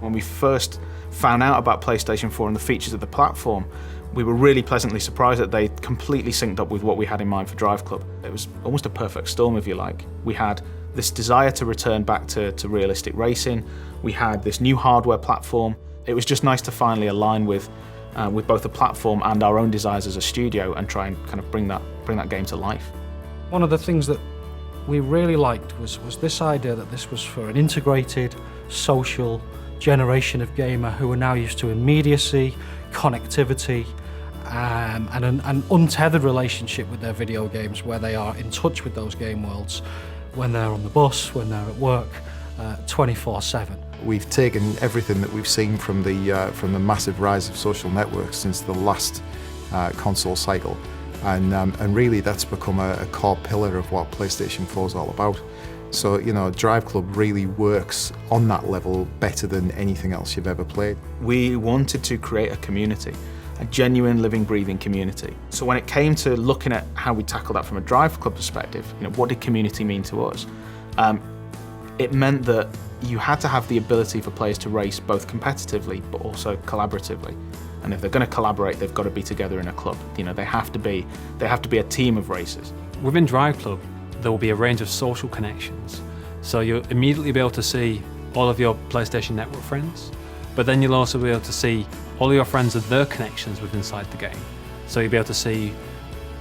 When we first found out about PlayStation 4 and the features of the platform, we were really pleasantly surprised that they completely synced up with what we had in mind for DriveClub. It was almost a perfect storm, if you like. We had this desire to return back to realistic racing. We had this new hardware platform. It was just nice to finally align with both the platform and our own desires as a studio and try and kind of bring that game to life. One of the things that we really liked was this idea that this was for an integrated, social generation of gamer who are now used to immediacy, connectivity, and an untethered relationship with their video games, where they are in touch with those game worlds when they're on the bus, when they're at work, 24/7. We've taken everything that we've seen from the massive rise of social networks since the last console cycle, and really that's become a core pillar of what PlayStation 4 is all about. So, you know, DriveClub really works on that level better than anything else you've ever played. We wanted to create a community, a genuine, living, breathing community. So when it came to looking at how we tackle that from a DriveClub perspective, you know, what did community mean to us? It meant that you had to have the ability for players to race both competitively but also collaboratively. And if they're going to collaborate, they've got to be together in a club. You know, they have to be a team of racers. Within DriveClub, there will be a range of social connections. So you'll immediately be able to see all of your PlayStation Network friends, but then you'll also be able to see all your friends and their connections within inside the game. So you'll be able to see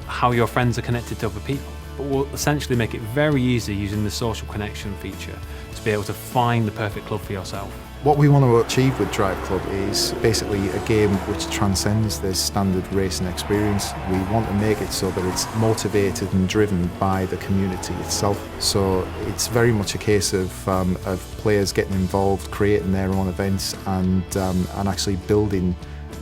how your friends are connected to other people. But we'll essentially make it very easy using the social connection feature to be able to find the perfect club for yourself. What we want to achieve with DriveClub is basically a game which transcends the standard racing experience. We want to make it so that it's motivated and driven by the community itself. So it's very much a case of players getting involved, creating their own events, and actually building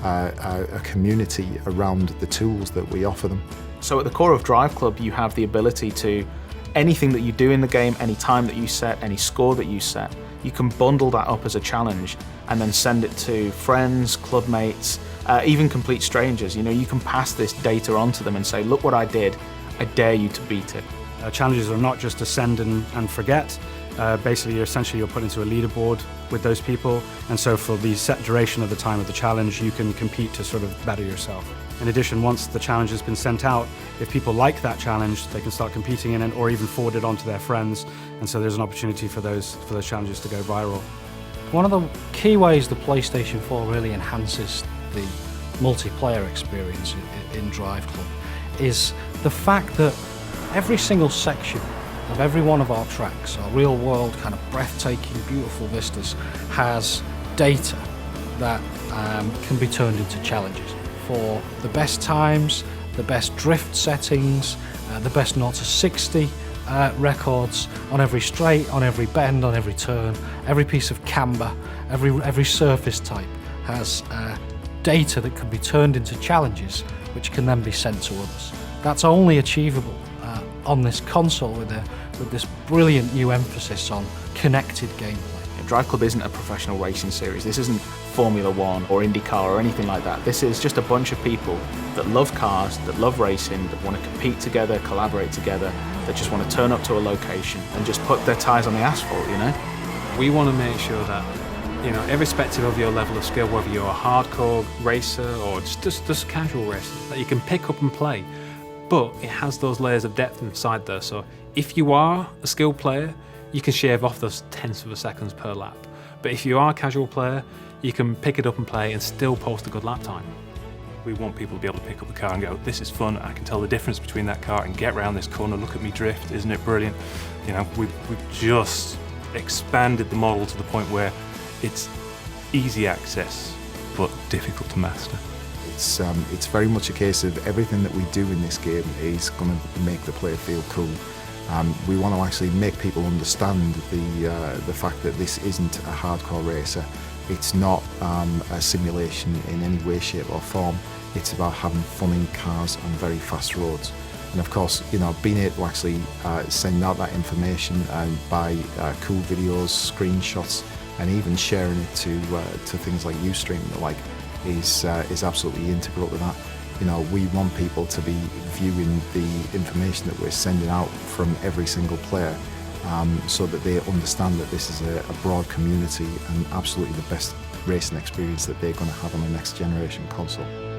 a community around the tools that we offer them. So at the core of DriveClub, you have the ability to, anything that you do in the game, any time that you set, any score that you set, you can bundle that up as a challenge and then send it to friends, club mates, even complete strangers. You know, you can pass this data on to them and say, look what I did, I dare you to beat it. Challenges are not just to send and forget. Basically, you're put into a leaderboard with those people, and so for the set duration of the time of the challenge, you can compete to sort of better yourself. In addition, once the challenge has been sent out, if people like that challenge, they can start competing in it or even forward it on to their friends, and so there's an opportunity for those challenges to go viral. One of the key ways the PlayStation 4 really enhances the multiplayer experience in DriveClub is the fact that every single section of every one of our tracks, our real-world kind of breathtaking, beautiful vistas, has data that can be turned into challenges for the best times, the best drift settings, the best 0 to 60 records on every straight, on every bend, on every turn, every piece of camber, every surface type has data that can be turned into challenges which can then be sent to others. That's only achievable on this console with this brilliant new emphasis on connected gameplay. DriveClub isn't a professional racing series. This isn't Formula One or IndyCar or anything like that. This is just a bunch of people that love cars, that love racing, that want to compete together, collaborate together, that just want to turn up to a location and just put their tyres on the asphalt, you know? We want to make sure that, you know, irrespective of your level of skill, whether you're a hardcore racer or just casual racer, that you can pick up and play. But it has those layers of depth inside there. So if you are a skilled player, you can shave off those tenths of a seconds per lap. But if you are a casual player, you can pick it up and play and still post a good lap time. We want people to be able to pick up the car and go, this is fun, I can tell the difference between that car and get around this corner, look at me drift, isn't it brilliant? You know, we've just expanded the model to the point where it's easy access, but difficult to master. It's very much a case of everything that we do in this game is going to make the player feel cool. We want to actually make people understand the fact that this isn't a hardcore racer. It's not a simulation in any way, shape or form. It's about having fun in cars on very fast roads. And of course, you know, being able to actually send out that information by cool videos, screenshots, and even sharing it to things like Ustream and the like is absolutely integral to that. You know, we want people to be viewing the information that we're sending out from every single player so that they understand that this is a broad community and absolutely the best racing experience that they're going to have on the next generation console.